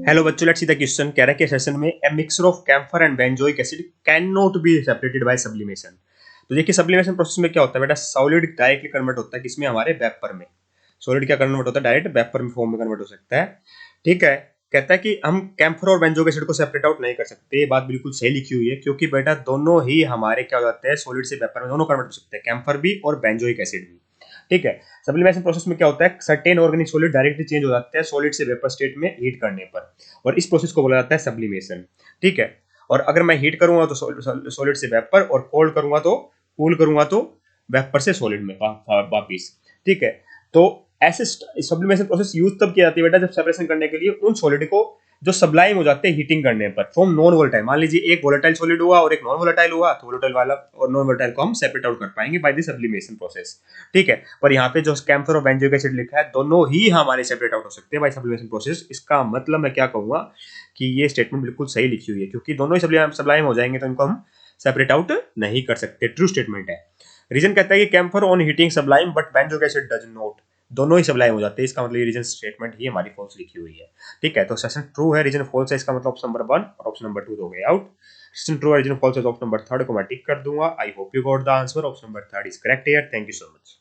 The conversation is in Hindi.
हेलो बच्चों, लेट्स सी द क्वेश्चन। कह रहा है कि सेशन में a mixture of camphor and benzoic acid can not be separated by sublimation. तो देखिए सब्लिमेशन प्रोसेस में क्या होता है बेटा, सॉलिड डायरेक्टली कन्वर्ट होता है किसमें, हमारे वेपर में। सॉलिड क्या कन्वर्ट होता है, डायरेक्ट वेपर में फॉर्म में कन्वर्ट हो सकता है। ठीक है। कहता है कि हम कैम्फर और बेंजोइक एसिड को सेपरेट आउट नहीं कर सकते। ये बात बिल्कुल सही लिखी हुई है, क्योंकि बेटा दोनों ही हमारे क्या हो जाते हैं, सॉलिड से वेपर में दोनों कन्वर्ट हो सकते हैं, कैम्फर भी और बेंजोइक एसिड भी। ठीक है। सब्लिमेशन प्रोसेस में क्या होता है, certain organic solid directly change हो जाते हैं सॉलिड से वेपर स्टेट में हीट करने पर, और इस प्रोसेस को बोला जाता है सब्लिमेशन। ठीक है। और अगर मैं हीट करूंगा तो सॉलिड से वेपर, और कोल्ड करूंगा तो कूल करूंगा तो वेपर से सॉलिड में वापिस। ठीक है। तो ऐसे सब्लिमेशन प्रोसेस यूज तब किया जाती है बेटा, जब सेपरेशन करने के लिए उन सॉलिड को जो सब्लाइम हो जाते हैं हीटिंग करने पर, फ्रॉम नॉन वोलेटाइल। मान लीजिए एक वोलेटाइल सॉलिड हुआ और एक नॉन वोलेटाइल हुआ, तो वोलेटाइल वाला और नॉन वोलेटाइल को हम सेपरेट आउट कर पाएंगे बाय द सब्लिमेशन प्रोसेस। ठीक है। पर यहाँ पे जो कैम्फर और बेंजोइक एसिड लिखा है, दोनों ही हमारे सेपरेट आउट हो सकते हैं बाय सब्लिमेशन प्रोसेस। इसका मतलब मैं क्या कहूंगा कि ये स्टेटमेंट बिल्कुल सही लिखी हुई है, क्योंकि दोनों ही सब्लाइम हो जाएंगे तो इनको हम सेपरेट आउट नहीं कर सकते। ट्रू स्टेटमेंट है। रीजन कहता है कि camphor on heating sublime but benzoic acid does not. दोनों ही सब्लाइम हो जाते हैं, इसका मतलब ये रीजन स्टेटमेंट ही हमारी फॉल्स लिखी हुई है। ठीक है। तो सेशन ट्रू है, रीजन फॉल्स है, इसका मतलब ऑप्शन नंबर 1 और ऑप्शन नंबर 2 हो गए आउट। सेशन ट्रू है, रीजन फॉल्स है, ऑप्शन नंबर 3 को मैं टिक कर दूंगा। I hope you got the answer. Option number 3 is correct here. Thank you so much.